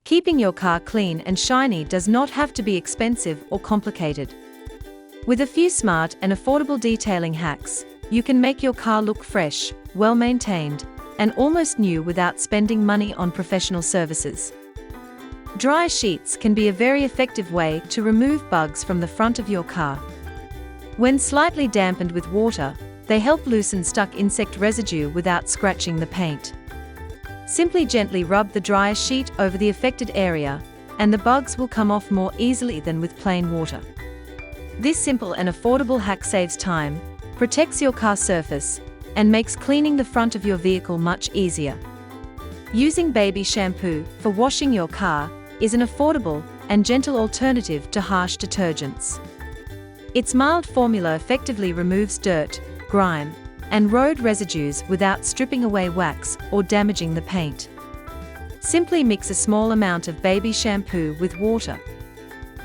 Keeping your car clean and shiny does not have to be expensive or complicated. With a few smart and affordable detailing hacks, you can make your car look fresh, well-maintained, and almost new without spending money on professional services. Dryer sheets can be a very effective way to remove bugs from the front of your car. When slightly dampened with water, they help loosen stuck insect residue without scratching the paint. Simply gently rub the dryer sheet over the affected area, and the bugs will come off more easily than with plain water. This simple and affordable hack saves time, protects your car surface, and makes cleaning the front of your vehicle much easier. Using baby shampoo for washing your car is an affordable and gentle alternative to harsh detergents. Its mild formula effectively removes dirt, grime, and road residues without stripping away wax or damaging the paint. Simply mix a small amount of baby shampoo with water.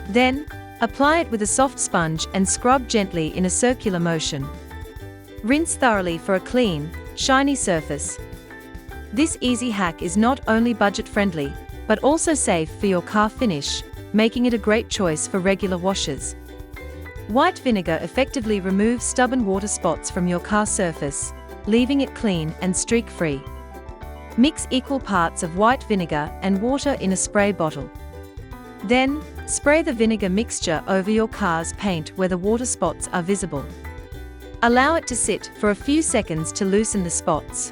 Then, apply it with a soft sponge and scrub gently in a circular motion. Rinse thoroughly for a clean, shiny surface. This easy hack is not only budget-friendly, but also safe for your car finish, making it a great choice for regular washes. White vinegar effectively removes stubborn water spots from your car surface, leaving it clean and streak-free. Mix equal parts of white vinegar and water in a spray bottle. Then, spray the vinegar mixture over your car's paint where the water spots are visible. Allow it to sit for a few seconds to loosen the spots.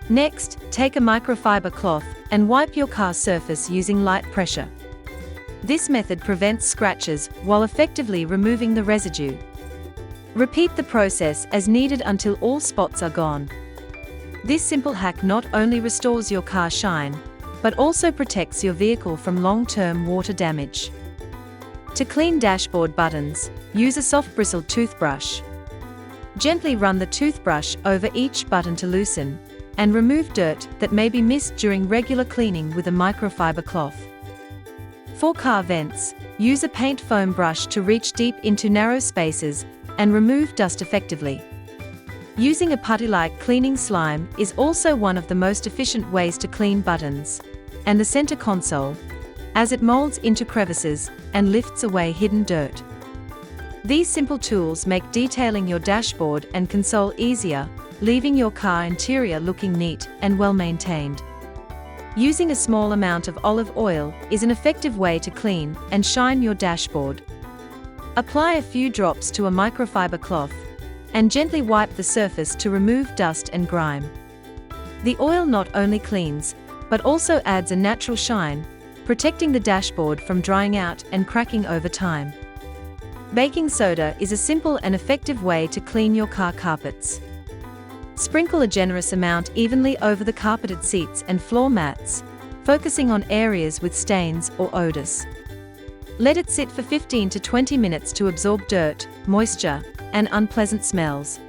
Next, take a microfiber cloth and wipe your car surface using light pressure. This method prevents scratches while effectively removing the residue. Repeat the process as needed until all spots are gone. This simple hack not only restores your car shine, but also protects your vehicle from long-term water damage. To clean dashboard buttons, use a soft bristled toothbrush. Gently run the toothbrush over each button to loosen and remove dirt that may be missed during regular cleaning with a microfiber cloth. For car vents, use a paint foam brush to reach deep into narrow spaces and remove dust effectively. Using a putty-like cleaning slime is also one of the most efficient ways to clean buttons and the center console, as it molds into crevices and lifts away hidden dirt. These simple tools make detailing your dashboard and console easier, leaving your car interior looking neat and well-maintained. Using a small amount of olive oil is an effective way to clean and shine your dashboard. Apply a few drops to a microfiber cloth and gently wipe the surface to remove dust and grime. The oil not only cleans, but also adds a natural shine, protecting the dashboard from drying out and cracking over time. Baking soda is a simple and effective way to clean your car carpets. Sprinkle a generous amount evenly over the carpeted seats and floor mats, focusing on areas with stains or odors. Let it sit for 15 to 20 minutes to absorb dirt, moisture, and unpleasant smells.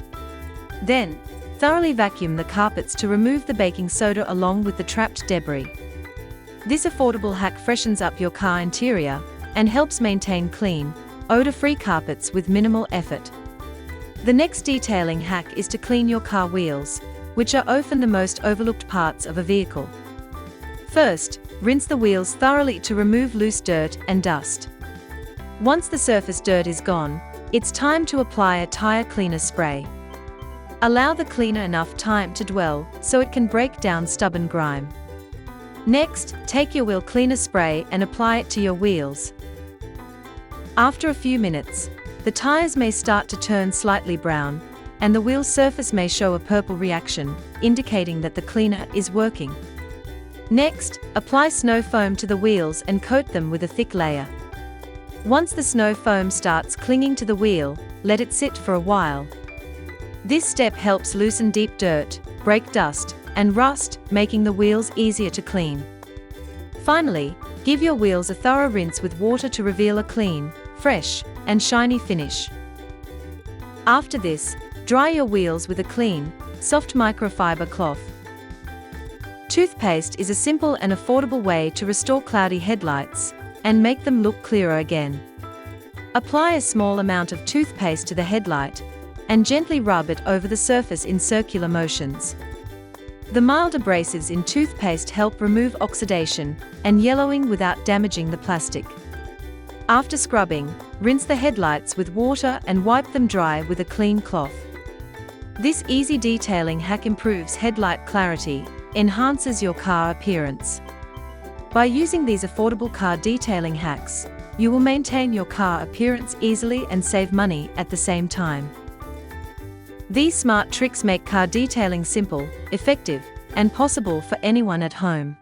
Then, thoroughly vacuum the carpets to remove the baking soda along with the trapped debris. This affordable hack freshens up your car interior and helps maintain clean, odor-free carpets with minimal effort. The next detailing hack is to clean your car wheels, which are often the most overlooked parts of a vehicle. First, rinse the wheels thoroughly to remove loose dirt and dust. Once the surface dirt is gone, it's time to apply a tire cleaner spray. Allow the cleaner enough time to dwell so it can break down stubborn grime. Next, take your wheel cleaner spray and apply it to your wheels. After a few minutes, the tires may start to turn slightly brown, and the wheel surface may show a purple reaction, indicating that the cleaner is working. Next, apply snow foam to the wheels and coat them with a thick layer. Once the snow foam starts clinging to the wheel, let it sit for a while. This step helps loosen deep dirt, break dust, and rust, making the wheels easier to clean. Finally, give your wheels a thorough rinse with water to reveal a clean, fresh, and shiny finish. After this, dry your wheels with a clean, soft microfiber cloth. Toothpaste is a simple and affordable way to restore cloudy headlights and make them look clearer again. Apply a small amount of toothpaste to the headlight and gently rub it over the surface in circular motions. The mild abrasives in toothpaste help remove oxidation and yellowing without damaging the plastic. After scrubbing, rinse the headlights with water and wipe them dry with a clean cloth. This easy detailing hack improves headlight clarity, enhances your car appearance. By using these affordable car detailing hacks, you will maintain your car appearance easily and save money at the same time. These smart tricks make car detailing simple, effective, and possible for anyone at home.